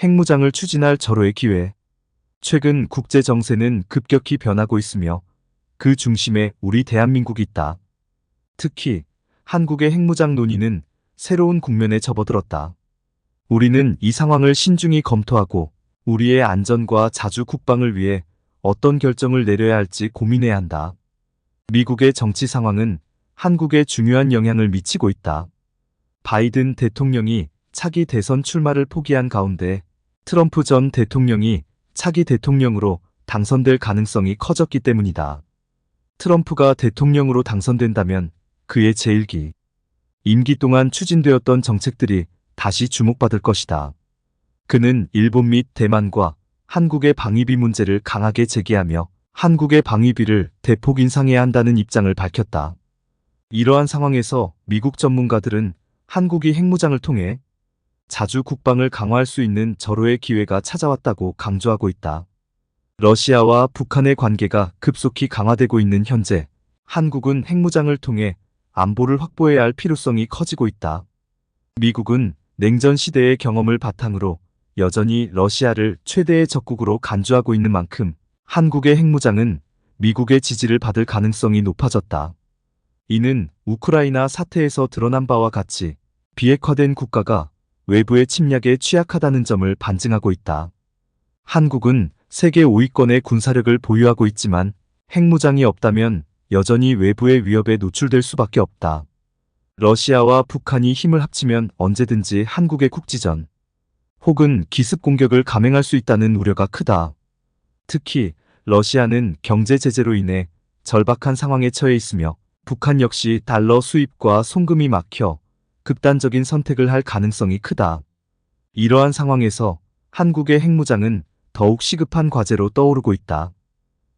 핵무장을 추진할 절호의 기회. 최근 국제 정세는 급격히 변하고 있으며 그 중심에 우리 대한민국이 있다. 특히 한국의 핵무장 논의는 새로운 국면에 접어들었다. 우리는 이 상황을 신중히 검토하고 우리의 안전과 자주 국방을 위해 어떤 결정을 내려야 할지 고민해야 한다. 미국의 정치 상황은 한국에 중요한 영향을 미치고 있다. 바이든 대통령이 차기 대선 출마를 포기한 가운데 트럼프 전 대통령이 차기 대통령으로 당선될 가능성이 커졌기 때문이다. 트럼프가 대통령으로 당선된다면 그의 제1기 임기 동안 추진되었던 정책들이 다시 주목받을 것이다. 그는 일본 및 대만과 한국의 방위비 문제를 강하게 제기하며 한국의 방위비를 대폭 인상해야 한다는 입장을 밝혔다. 이러한 상황에서 미국 전문가들은 한국이 핵무장을 통해 자주 국방을 강화할 수 있는 절호의 기회가 찾아왔다고 강조하고 있다. 러시아와 북한의 관계가 급속히 강화되고 있는 현재 한국은 핵무장을 통해 안보를 확보해야 할 필요성이 커지고 있다. 미국은 냉전 시대의 경험을 바탕으로 여전히 러시아를 최대의 적국으로 간주하고 있는 만큼 한국의 핵무장은 미국의 지지를 받을 가능성이 높아졌다. 이는 우크라이나 사태에서 드러난 바와 같이 비핵화된 국가가 외부의 침략에 취약하다는 점을 반증하고 있다. 한국은 세계 5위권의 군사력을 보유하고 있지만 핵무장이 없다면 여전히 외부의 위협에 노출될 수밖에 없다. 러시아와 북한이 힘을 합치면 언제든지 한국의 국지전 혹은 기습 공격을 감행할 수 있다는 우려가 크다. 특히 러시아는 경제 제재로 인해 절박한 상황에 처해 있으며 북한 역시 달러 수입과 송금이 막혀 극단적인 선택을 할 가능성이 크다. 이러한 상황에서 한국의 핵무장은 더욱 시급한 과제로 떠오르고 있다.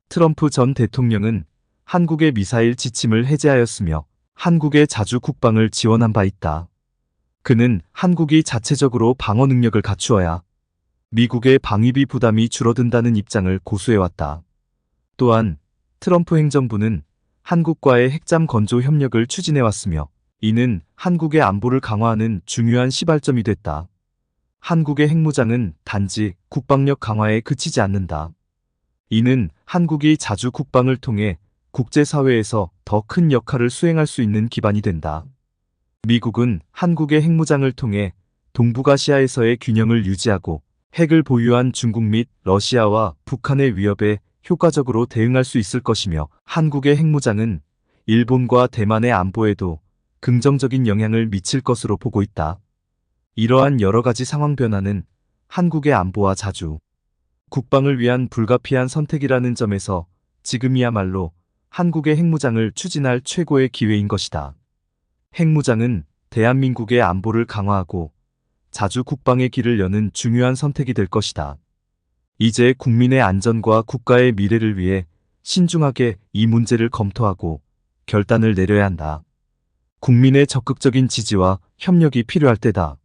트럼프 전 대통령은 한국의 미사일 지침을 해제하였으며 한국의 자주 국방을 지원한 바 있다. 그는 한국이 자체적으로 방어 능력을 갖추어야 미국의 방위비 부담이 줄어든다는 입장을 고수해왔다. 또한 트럼프 행정부는 한국과의 핵잠 건조 협력을 추진해왔으며 이는 한국의 안보를 강화하는 중요한 시발점이 됐다. 한국의 핵무장은 단지 국방력 강화에 그치지 않는다. 이는 한국이 자주 국방을 통해 국제사회에서 더 큰 역할을 수행할 수 있는 기반이 된다. 미국은 한국의 핵무장을 통해 동북아시아에서의 균형을 유지하고 핵을 보유한 중국 및 러시아와 북한의 위협에 효과적으로 대응할 수 있을 것이며 한국의 핵무장은 일본과 대만의 안보에도 긍정적인 영향을 미칠 것으로 보고 있다. 이러한 여러 가지 상황 변화는 한국의 안보와 자주 국방을 위한 불가피한 선택이라는 점에서 지금이야말로 한국의 핵무장을 추진할 최고의 기회인 것이다. 핵무장은 대한민국의 안보를 강화하고 자주 국방의 길을 여는 중요한 선택이 될 것이다. 이제 국민의 안전과 국가의 미래를 위해 신중하게 이 문제를 검토하고 결단을 내려야 한다. 국민의 적극적인 지지와 협력이 필요할 때다.